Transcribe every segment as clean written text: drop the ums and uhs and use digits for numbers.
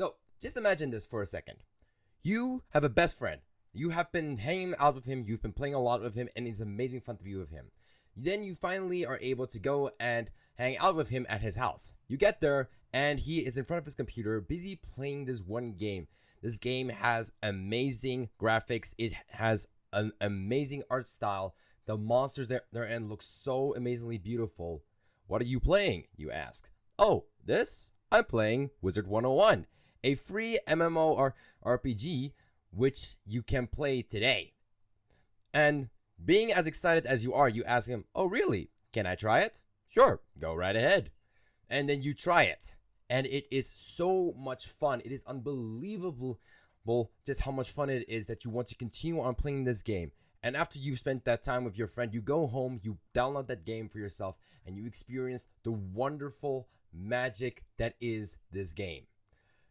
So just imagine this for a second. You have a best friend. You have been hanging out with him. You've been playing a lot with him, and it's amazing fun to be with him. Then you finally are able to go and hang out with him at his house. You get there, and he is in front of his computer, busy playing this one game. This game has amazing graphics. It has an amazing art style. The monsters therein look so amazingly beautiful. What are you playing, you ask? Oh, this? I'm playing Wizard 101, a free MMORPG which you can play today. And being as excited as you are, you ask him, oh really? Can I try it? Sure, go right ahead. And then you try it. And it is so much fun. It is unbelievable just how much fun it is that you want to continue on playing this game. And after you've spent that time with your friend, you go home, you download that game for yourself, and you experience the wonderful magic that is this game.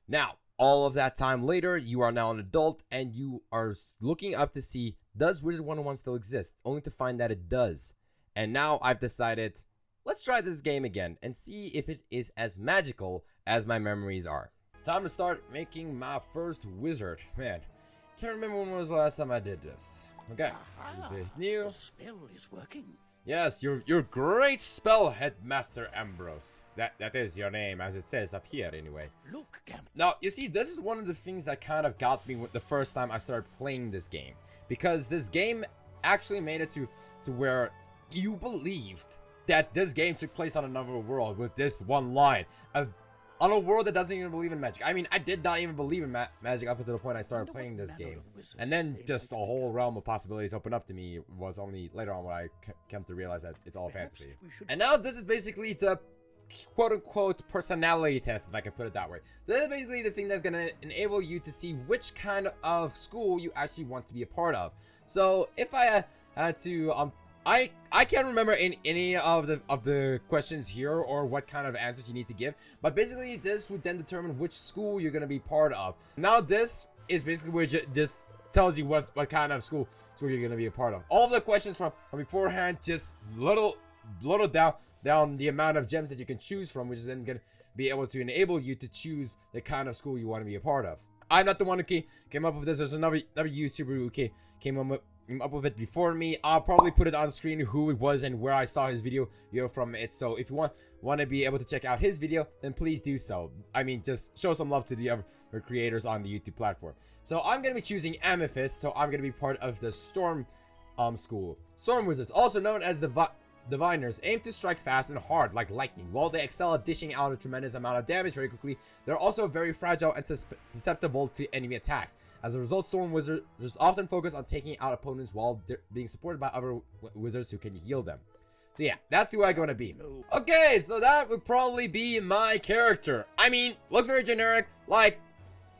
Now, all of that time later, you are now an adult, and you are looking up to see, does Wizard 101 still exist? Only to find that it does. And now I've decided, let's try this game again and see if it is as magical as my memories are. Time to start making my first wizard. Man, can't remember when was the last time I did this. Okay, use it new. The spell is working. Yes, your great spell, Headmaster Ambrose. That is your name, as it says up here anyway. Look, Gam. Now, you see, this is one of the things that kind of got me the first time I started playing this game. Because this game actually made it to where you believed that this game took place on another world with this one line. On a world that doesn't even believe in magic. I mean, I did not even believe in magic up until the point I started playing this game. And then just a whole realm of possibilities opened up to me. It was only later on when I came to realize that it's all fantasy. And now this is basically the quote-unquote personality test, if I can put it that way. So this is basically the thing that's going to enable you to see which kind of school you actually want to be a part of. So if I had to... I can't remember any of the questions here or what kind of answers you need to give, but basically this would then determine which school you're gonna be part of. Now this is basically where just tells you what kind of school you're gonna be a part of. All of the questions from beforehand just little down the amount of gems that you can choose from, which is then gonna be able to enable you to choose the kind of school you want to be a part of. I'm not the one who came up with this. There's another YouTuber who came up with it before me. I'll probably put it on screen who it was and where I saw his video from it. So if you want to be able to check out his video, then please do so. I mean, just show some love to the other creators on the YouTube platform. So I'm gonna be choosing Amethyst. So I'm gonna be part of the Storm school. Storm Wizards, also known as the Diviners, aim to strike fast and hard like lightning. While they excel at dishing out a tremendous amount of damage very quickly, they're also very fragile and susceptible to enemy attacks. As a result, Storm Wizards often focus on taking out opponents while they're being supported by other wizards who can heal them. So yeah, that's who I'm gonna be. Okay, so that would probably be my character. I mean, looks very generic. Like,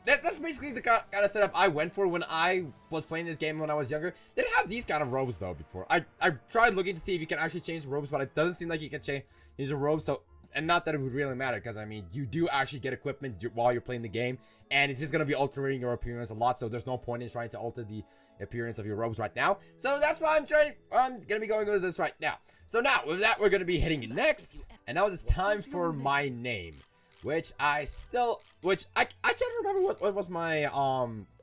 that's basically the kind of setup I went for when I was playing this game when I was younger. They didn't have these kind of robes though before. I tried looking to see if you can actually change the robes, but it doesn't seem like you can change the robes. So, and not that it would really matter, because I mean, you do actually get equipment while you're playing the game, and it's just gonna be altering your appearance a lot. So there's no point in trying to alter the appearance of your robes right now. So that's why I'm gonna be going with this right now. So now with that, we're gonna be hitting next, and now it's time for my name, which I can't remember what was my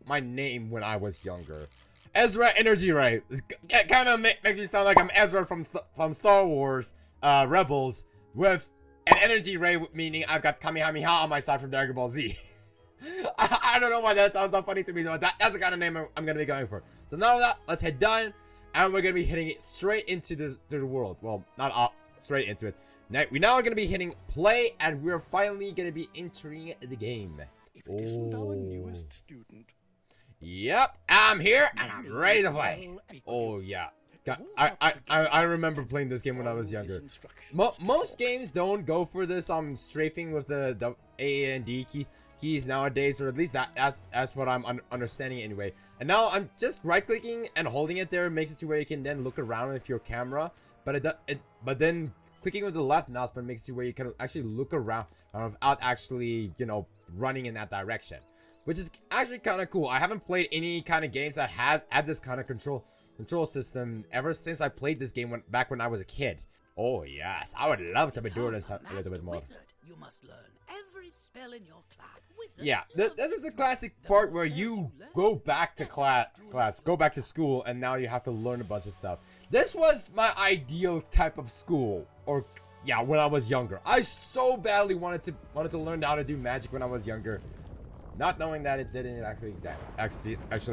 my name when I was younger. Ezra Energy Ray. Kind of makes me sound like I'm Ezra from Star Wars Rebels with an energy ray, meaning I've got Kamehameha on my side from Dragon Ball Z. I don't know why that sounds so funny to me, but that's the kind of name I'm going to be going for. So now that, let's head down, and we're going to be hitting it straight into the world. Well, not straight into it. Now, we now are going to be hitting play, and we're finally going to be entering the game. If it isn't our newest student. Yep, I'm here, and I'm ready to play. Oh, yeah. I remember playing this game when I was younger. Most games don't go for this strafing with the A and D keys nowadays, or at least that's what I'm understanding anyway. And now I'm just right clicking and holding it there makes it to where you can then look around with your camera, but then clicking with the left mouse button makes it to where you can actually look around without actually, you know, running in that direction, which is actually kind of cool. I haven't played any kind of games that had this kind of control system ever since I played this game back when I was a kid. Oh yes, I would love to be doing this a little bit more. Wizard, you must learn every spell in your class. Wizard, Yeah, this is the classic part where you go back to go back to school, and now you have to learn a bunch of stuff. This was my ideal type of school, or yeah, when I was younger. I so badly wanted to learn how to do magic when I was younger, not knowing that it didn't actually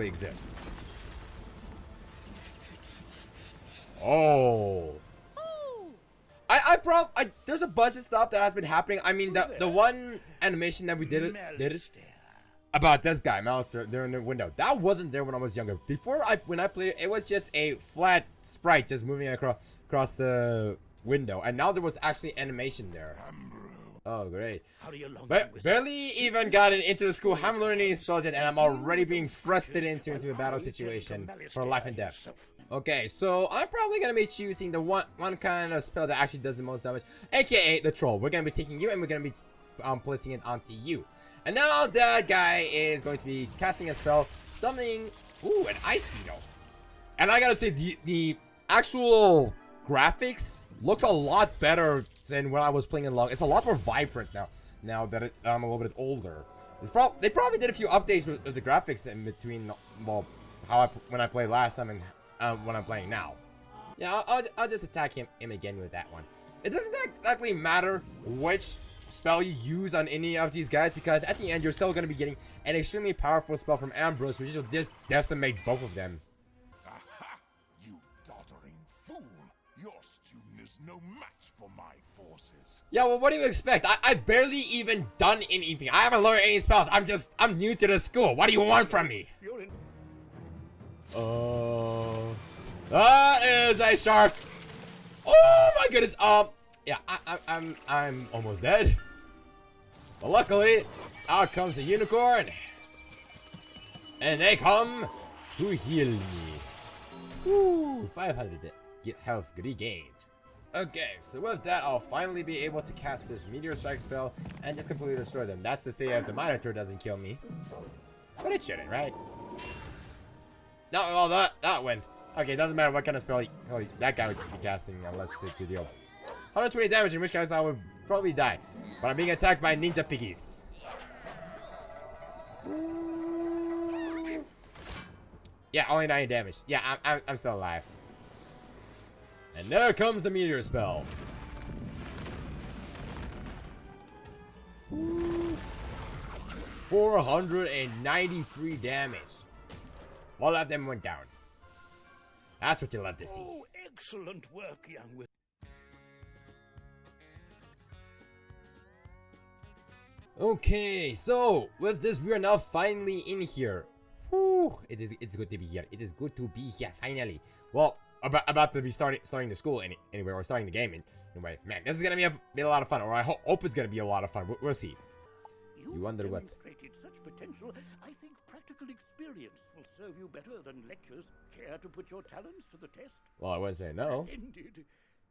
exist. Oh. There's a bunch of stuff that has been happening. I mean, the one animation that we did it about this guy, Malister, there in the window. That wasn't there when I was younger. When I played it, it was just a flat sprite just moving across the window. And now there was actually animation there. Oh, great. Barely even gotten into the school, haven't learned any spells yet, and I'm already being thrusted into a battle situation for life and death. Okay, so I'm probably gonna be choosing the one kind of spell that actually does the most damage, aka the troll. We're gonna be taking you and we're gonna be placing it onto you. And now that guy is going to be casting a spell, summoning an ice beetle. And I gotta say, the actual graphics looks a lot better than when I was playing in long. It's a lot more vibrant now that I'm a little bit older. They probably did a few updates with the graphics in between, well, when I played last time and when I'm playing now. Yeah, I'll just attack him again with that one. It doesn't exactly matter which spell you use on any of these guys, because at the end you're still going to be getting an extremely powerful spell from Ambrose, which will just decimate both of them. Aha! You doddering fool! Your student is no match for my forces. Yeah, well, what do you expect? I've barely even done anything. I haven't learned any spells. I'm new to the school. What do you want from me? That is a shark. Oh my goodness. Yeah, I'm almost dead. But luckily, out comes a unicorn, and they come to heal me. Woo, 500 health regained. Okay, so with that, I'll finally be able to cast this Meteor Strike spell and just completely destroy them. That's to say if the Minotaur doesn't kill me. But it shouldn't, right? No, well, that went. Okay, it doesn't matter what kind of spell that guy would be casting unless it's the deal. 120 damage, in which case I would probably die. But I'm being attacked by ninja piggies. Yeah, only 90 damage. Yeah, I'm still alive. And there comes the meteor spell. 493 damage. All of them went down. That's what you love to see. Oh, excellent work, young wizard. Okay, so with this, we are now finally in here. Whew, it's good to be here. It is good to be here finally. Well, about to be starting the school anyway, or starting the game anyway. Man, this is gonna be a lot of fun, or I hope it's gonna be a lot of fun. We'll see. You wonder what? Demonstrated such potential. I think practical experience will serve you better than lectures. Care to put your talents to the test? Well, I wouldn't say no. Indeed.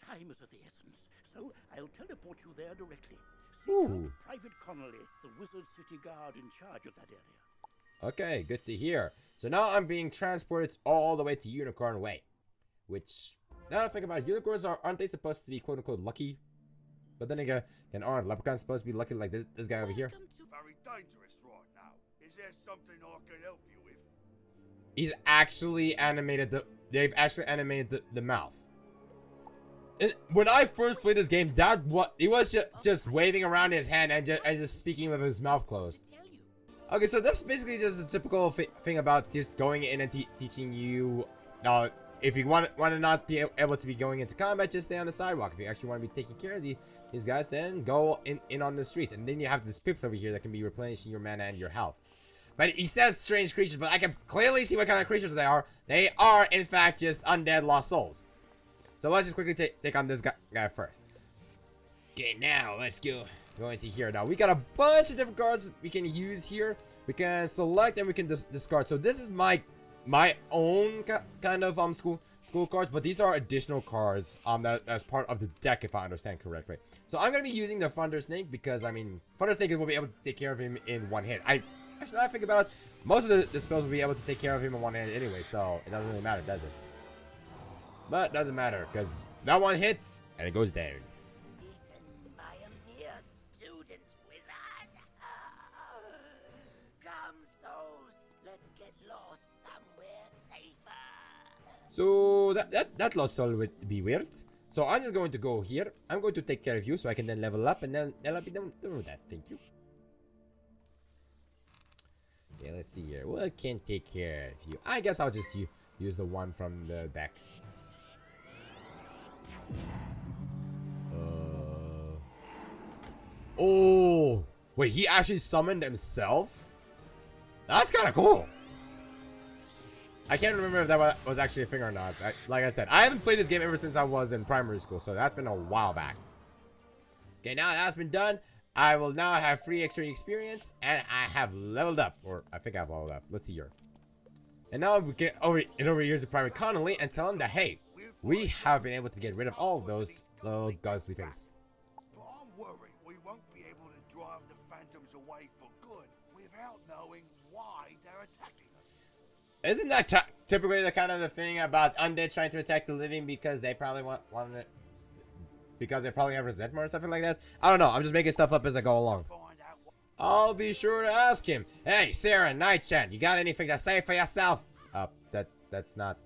Time is of the essence, so I'll teleport you there directly. Ooh. Private Connolly, the wizard city guard in charge of that area. Okay, good to hear. So now I'm being transported all the way to Unicorn Way. Which, now that I think about it, unicorns aren't they supposed to be quote-unquote lucky? But then again, aren't leprechauns supposed to be lucky like this guy over here? Very dangerous right now. Is there something I can help you with? He's actually animated they've actually animated the mouth. And when I first played this game, he was just waving around his hand and just speaking with his mouth closed. Okay, so that's basically just a typical thing about just going in and teaching you. If you want to not be able to be going into combat, just stay on the sidewalk. If you actually want to be taking care of these guys, then go in on the streets. And then you have these pips over here that can be replenishing your mana and your health. But he says strange creatures, but I can clearly see what kind of creatures they are. They are, in fact, just undead lost souls. So let's just quickly take on this guy first. Okay, now let's go into here. Now we got a bunch of different cards we can use here. We can select and we can discard. So this is my own kind of school cards, but these are additional cards that's part of the deck, if I understand correctly. So I'm gonna be using the Thunder Snake because I mean Thunder Snake will be able to take care of him in one hit. Actually, I think about it, most of the spells will be able to take care of him in one hit anyway, so it doesn't really matter, does it? But it doesn't matter because that one hits and it goes down. Beaten by a mere student, wizard. get lost somewhere safer. So that lost soul would be weird. So I'm just going to go here. I'm going to take care of you so I can then level up, and then I'll be done with that. Thank you. Okay, let's see here. What can take care of you? I guess I'll just use the one from the deck. Oh, wait, he actually summoned himself? That's kind of cool. I can't remember if that was actually a thing or not. Like I said, I haven't played this game ever since I was in primary school, so that's been a while back. Okay, now that's been done, I will now have free extra experience, and I have leveled up. Or, I think I've leveled up. Let's see here. And now we get over here to Private Connolly and tell him that, hey, we have been able to get rid of all of those little ghostly things. But I'm worried we won't be able to drive the phantoms away for good without knowing why they're attacking us. Isn't that typically the kind of the thing about undead trying to attack the living because they probably wanted it? Because they probably have resentment or something like that? I don't know. I'm just making stuff up as I go along. I'll be sure to ask him. Hey, Sarah, Night-chan, you got anything to say for yourself? That's not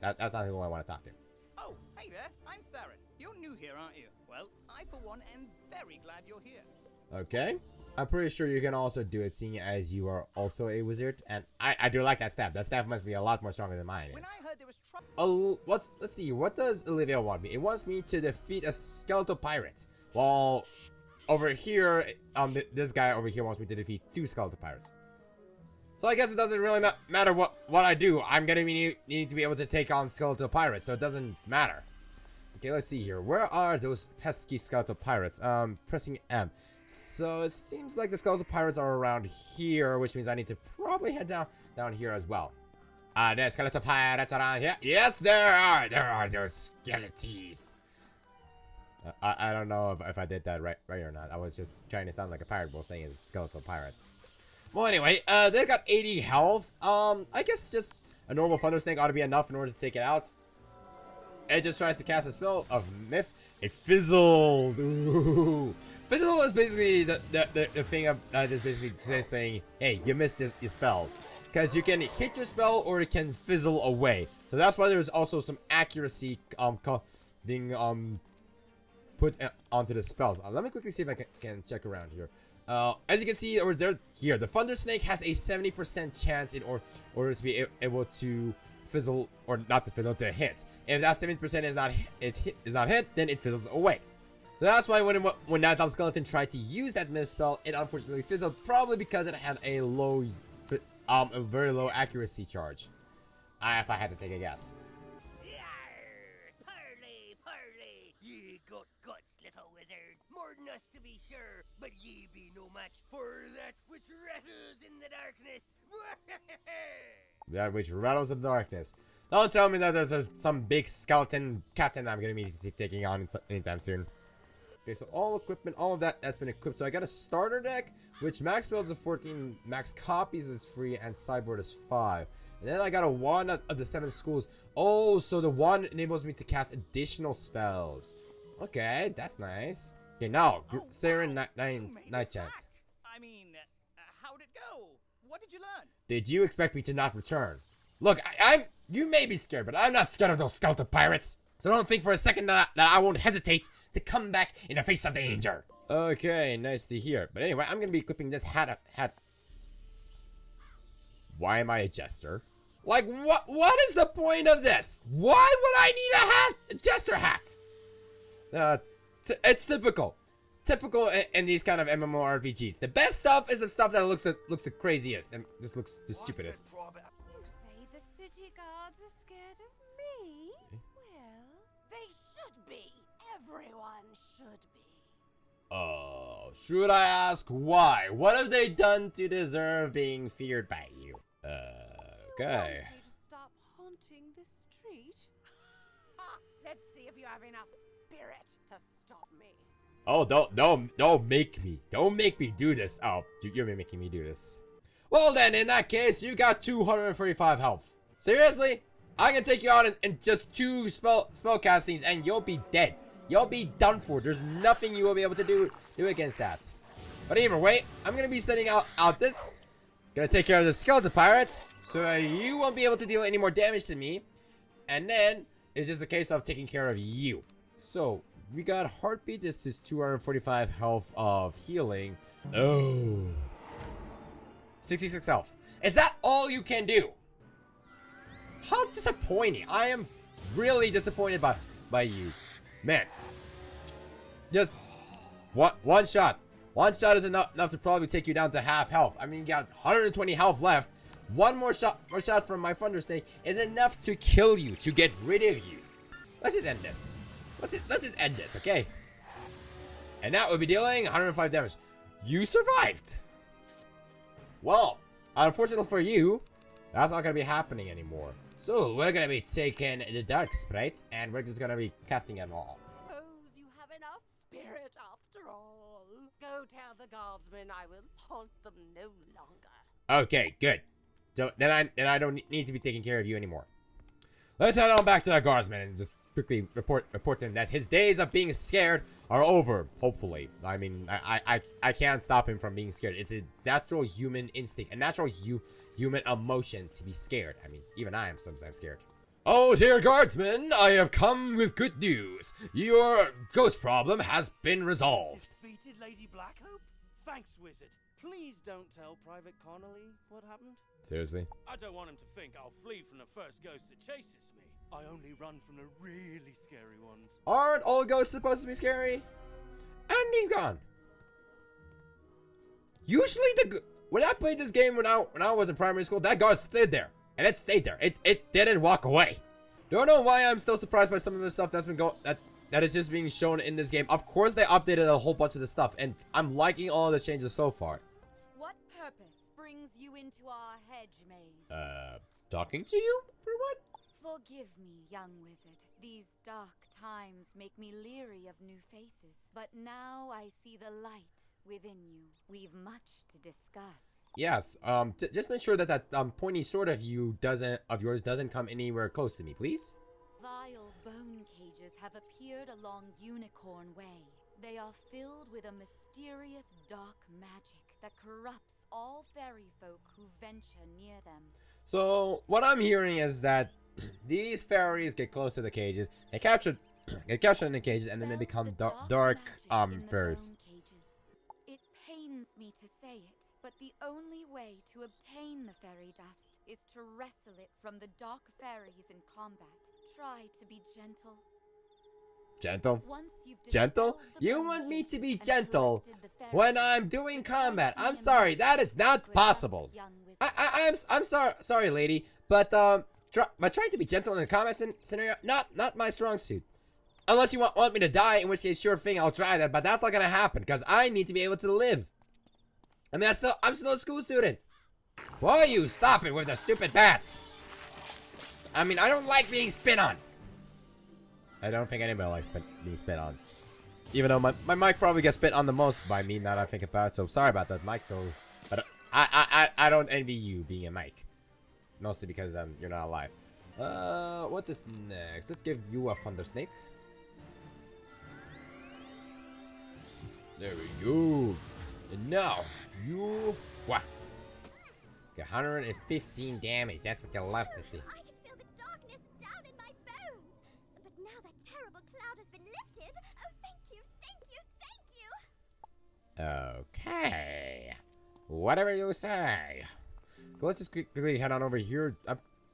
who I want to talk to. Oh, hey there. I'm Saren. You're new here, aren't you? Well, I for one am very glad you're here. Okay. I'm pretty sure you can also do it, seeing as you are also a wizard, and I do like that staff. That staff must be a lot more stronger than mine is. When I heard there was trouble. Oh, let's see. What does Olivia want me? It wants me to defeat a skeletal pirate. Well, over here, this guy over here wants me to defeat 2 skeletal pirates. So I guess it doesn't really matter what I do. I'm gonna need to be able to take on skeletal pirates, so it doesn't matter. Okay, let's see here. Where are those pesky skeletal pirates? Pressing M. So it seems like the skeletal pirates are around here, which means I need to probably head down here as well. There's skeletal pirates around here. Yes, there are. There are those skeleties. I don't know if I did that right or not. I was just trying to sound like a pirate while saying it's skeletal pirate. Well, anyway, they got 80 health. I guess just a normal thunder snake ought to be enough in order to take it out. It just tries to cast a spell of myth. It fizzled. Ooh. Fizzle is basically the thing of is basically just saying, hey, you missed your spell, because you can hit your spell or it can fizzle away. So that's why there's also some accuracy being put onto the spells. Let me quickly see if I can check around here. As you can see over there, here, the Thunder Snake has a 70% chance in order to be able to fizzle, or not to fizzle, to hit. If that 70% is not hit, then it fizzles away. So that's why when that Dumb Skeleton tried to use that misspell, it unfortunately fizzled, probably because it had a very low accuracy charge. If I had to take a guess. Parley, ye got guts, little wizard. More than us to be sure, but ye be no match for that which rattles in the darkness. That which rattles in the darkness. Don't tell me that there's some big skeleton captain I'm gonna be taking on anytime soon. Okay, so all equipment, all of that's been equipped. So I got a starter deck, which max spells is 14, max copies is free, and sideboard is 5. And then I got a wand of the 7 schools. Oh, so the wand enables me to cast additional spells. Okay, that's nice. Okay, now, Sarah Night-chan. I mean, how'd it go? What did you learn? Did you expect me to not return? Look, you may be scared, but I'm not scared of those skeletal pirates. So don't think for a second that I won't hesitate to come back in the face of danger. Okay, nice to hear. But anyway, I'm gonna be equipping this hat. Why am I a jester? Like, what is the point of this? Why would I need a jester hat? It's typical in these kind of MMORPGs. The best stuff is the stuff that looks the craziest and just looks the stupidest. You say the city guards are scared of me? Well, they should be. Everyone should be. Oh, should I ask why? What have they done to deserve being feared by you? Okay. You want me to stop haunting the street? Let's see if you have enough spirit to stop me. Oh, don't make me do this. Oh, you're making me do this. Well then, in that case, you got 245 health. Seriously? I can take you out in just 2 spell castings and you'll be dead. You'll be done for. There's nothing you will be able to do against that. But either way, I'm gonna be sending out this Gonna take care of the skeleton pirate, so you won't be able to deal any more damage to me. And then it's just a case of taking care of you. So we got heartbeat. This is 245 health of healing. Oh, 66 health. Is that all you can do? How disappointing. I am really disappointed by you, man. Just one shot. One shot is enough to probably take you down to half health. I mean, you got 120 health left. One more shot from my thunder snake is enough to kill you, to get rid of you. Let's just end this. Let's just end this, okay? And that would be dealing 105 damage. You survived. Well, unfortunately for you, that's not gonna be happening anymore. So we're gonna be taking the dark sprite, and we're just gonna be casting it all. Suppose you have enough spirit after all. Go tell the guardsmen I will haunt them no longer. Okay, good. Then I don't need to be taking care of you anymore. Let's head on back to the guardsman and just quickly report to him that his days of being scared are over. Hopefully, I mean, I can't stop him from being scared. It's a natural human instinct, a natural human emotion to be scared. I mean, even I am sometimes scared. Oh dear guardsman, I have come with good news. Your ghost problem has been resolved. Defeated Lady Blackhope? Thanks, wizard. Please don't tell Private Connolly what happened. Seriously? I don't want him to think I'll flee from the first ghost that chases me. I only run from the really scary ones. Aren't all ghosts supposed to be scary? And he's gone. Usually when I played this game when I was in primary school, that guard stayed there. And it stayed there. It didn't walk away. Don't know why I'm still surprised by some of the stuff that's been that is just being shown in this game. Of course they updated a whole bunch of the stuff, and I'm liking all the changes so far. What purpose brings you into our hedge maze? Talking to you? For what? Forgive me, young wizard. These dark times make me leery of new faces. But now I see the light within you. We've much to discuss. Yes, just make sure that pointy sword of yours doesn't come anywhere close to me, please. Vile bone cages have appeared along Unicorn Way. They are filled with a mysterious dark magic that corrupts all fairy folk who venture near them. So, what I'm hearing is that these fairies get close to the cages, they get captured in the cages, and then they become dark fairies. It pains me to say it, but the only way to obtain the fairy dust is to wrestle it from the dark fairies in combat. Try to be gentle. Gentle? Once you've Gentle? You want me to be gentle when I'm doing combat? I'm sorry, that is not possible. I'm sorry, lady, but trying to be gentle in a combat scenario, not my strong suit. Unless you want me to die, in which case, sure thing, I'll try that, but that's not gonna happen because I need to be able to live. I mean, I'm still a school student. Why are you stopping with the stupid bats? I mean, I don't like being spit on. I don't think anybody likes being spit on. Even though my mic probably gets spit on the most by me now that I think about it. So sorry about that, Mike. So, but I don't envy you being a Mike. Mostly because you're not alive. What is next? Let's give you a thunder snake. There we go. And now you what? Get 115 damage. That's what you love to see. I can feel the darkness down in my bones. But now that terrible cloud has been lifted, oh, thank you, thank you, thank you. Okay. Whatever you say. Let's just quickly head on over here.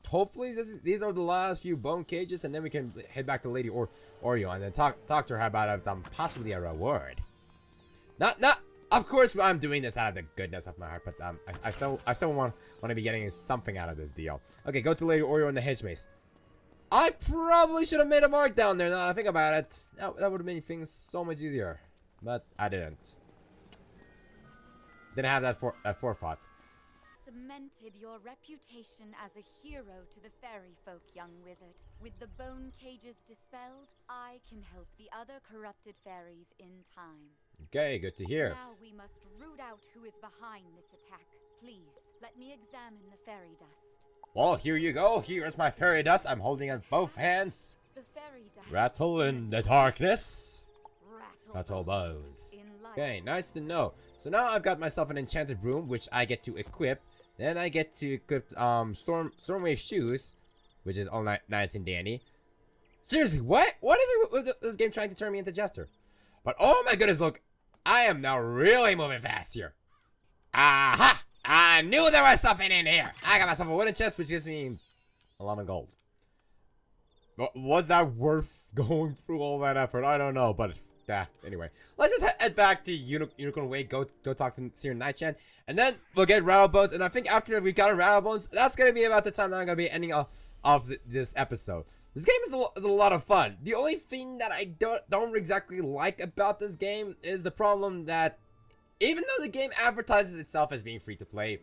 Hopefully these are the last few bone cages, and then we can head back to Lady Oreo and then talk to her about possibly a reward. Not. Of course, I'm doing this out of the goodness of my heart, but I still want to be getting something out of this deal. Okay, go to Lady Oreo in the hedge maze. I probably should have made a mark down there. Now that I think about it, that would have made things so much easier, but I didn't. Didn't have that forethought. Cemented your reputation as a hero to the fairy folk, young wizard. With the bone cages dispelled, I can help the other corrupted fairies in time. Okay, good to hear. Now we must root out who is behind this attack. Please, let me examine the fairy dust. Well, here you go. Here is my fairy dust. I'm holding it in both hands. The fairy dust. Rattle in the darkness. Rattle bones. In light. Okay, nice to know. So now I've got myself an enchanted broom, which I get to equip Then I get to equip Stormwave shoes, which is all nice and dandy. Seriously, what is it with this game trying to turn me into Jester? But oh my goodness, look, I am now really moving fast here. Aha! I knew there was something in here. I got myself a wooden chest, which gives me a lot of gold. But was that worth going through all that effort? I don't know, but anyway, let's just head back to Unicorn Way. Go talk to Seer Nightchan, and then we'll get Rattlebones. And I think after we've got a Rattlebones, that's gonna be about the time that I'm gonna be ending off this episode. This game is a lot of fun. The only thing that I don't exactly like about this game is the problem that even though the game advertises itself as being free to play,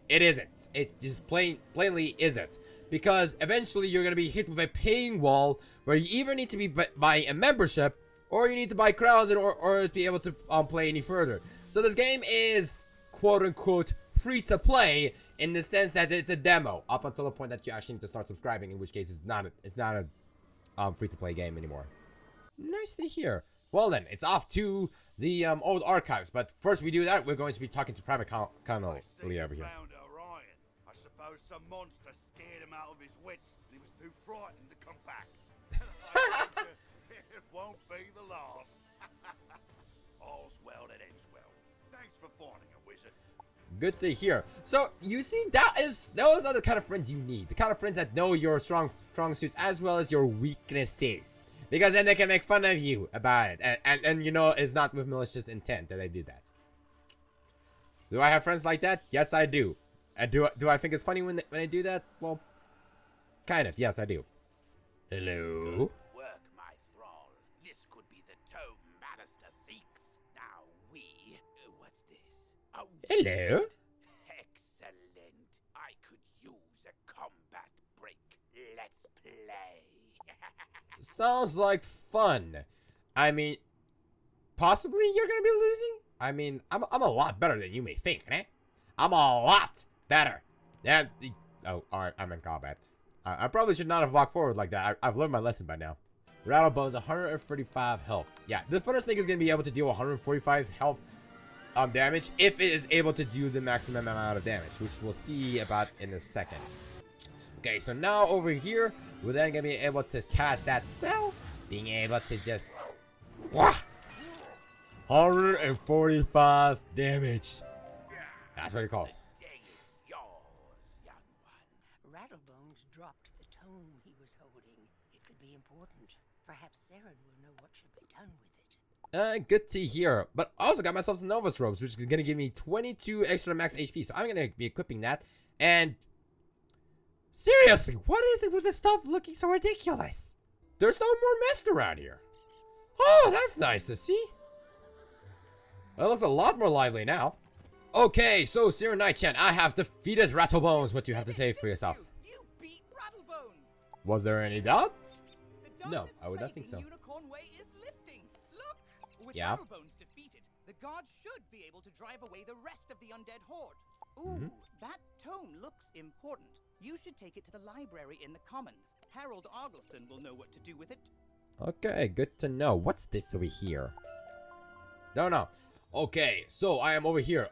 it isn't. It just plainly isn't. Because eventually you're going to be hit with a paying wall where you either need to buy a membership or you need to buy crowns in order to be able to play any further. So this game is quote unquote free to play in the sense that it's a demo up until the point that you actually need to start subscribing, in which case it's not a free to play game anymore. Nice to hear. Well then, it's off to the old archives, but first we do that, we're going to be talking to Private Connolly over here. I suppose some monster scared him out of his wits and he was too frightened to come back. It won't be the last. All's well that ends well. Thanks for finding a wizard. Good to hear. So you see, those are the kind of friends you need. The kind of friends that know your strong suits as well as your weaknesses. Because then they can make fun of you about it. And you know, it's not with malicious intent that they do that. Do I have friends like that? Yes, I do. And do I think it's funny when they do that? Well, kind of. Yes, I do. Hello? Good work, my thrall. This could be the tome Magister seeks. Now what's this? Hello? Excellent. I could use a combat break. Let's play. Sounds like fun. I mean, possibly you're gonna be losing? I mean, I'm a lot better than you may think, eh? I'm a lot better. Oh, alright, I'm in combat. I probably should not have walked forward like that. I've learned my lesson by now. Rattlebones, 135 health. Yeah, the first thing is gonna be able to deal 145 health damage if it is able to do the maximum amount of damage, which we'll see about in a second. Okay, so now over here, we're then gonna be able to cast that spell, being able to just 145 damage. That's what you call it. The day is yours, young one. Rattlebones dropped the tome he was holding. It could be important. Perhaps Saren will know what should be done with it. Good to hear. But I also got myself some Novus robes, which is gonna give me 22 extra max HP. So I'm gonna be equipping that. And seriously, what is it with this stuff looking so ridiculous? There's no more mist around here. Oh, that's nice to see. It looks a lot more lively now. Okay, so Seer Nightchan, I have defeated Rattlebones. What do you have to say for yourself? You beat Rattlebones. Was there any doubt? The No, darkness I would not plaguing think so. Unicorn Way is lifting. Look! With Yeah. Rattlebones defeated, the guards should be able to drive away the rest of the undead horde. Ooh, Mm-hmm. that tome looks important. You should take it to the library in the Commons. Harold Argleston will know what to do with it. Okay, good to know. What's this over here? No. Okay, so I am over here.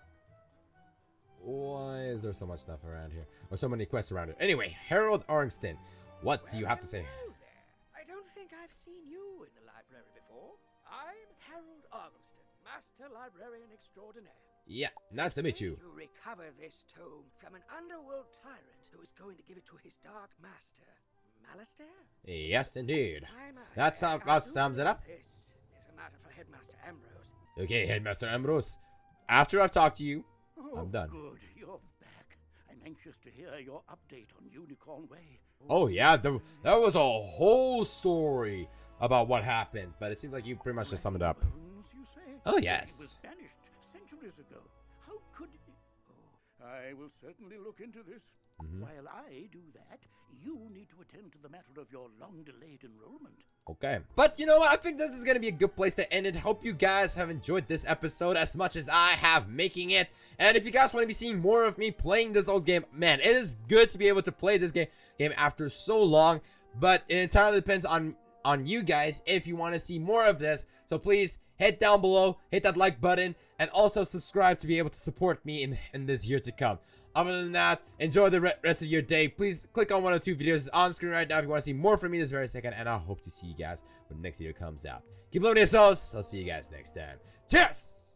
Why is there so much stuff around here? Or so many quests around here? Anyway, Harold Argleston, what do you have to say? Hello there. I don't think I've seen you in the library before. I'm Harold Argleston, Master Librarian Extraordinaire. Yeah, nice to meet you. You recover this tome from an underworld tyrant who is going to give it to his dark master, Malistair? Yes, indeed. My. That about sums it up. This is a matter for Headmaster Ambrose. Okay, Headmaster Ambrose. After I've talked to you, I'm done. Good, you're back. I'm anxious to hear your update on Unicorn Way. Oh yeah, there was a whole story about what happened, but it seems like you pretty much just summed it up. Rattlebones, you say? Oh It yes. was banished centuries ago. How could it? Oh, I will certainly look into this. While I do that, you need to attend to the matter of your long-delayed enrollment. Okay. But you know what? I think this is going to be a good place to end it. Hope you guys have enjoyed this episode as much as I have making it. And if you guys want to be seeing more of me playing this old game, man, it is good to be able to play this game after so long. But it entirely depends on you guys if you want to see more of this. So please, hit down below, hit that like button, and also subscribe to be able to support me in this year to come. Other than that, enjoy the rest of your day. Please click on one or two videos on screen right now if you want to see more from me this very second, and I hope to see you guys when the next video comes out. Keep loving yourselves. I'll see you guys next time. Cheers!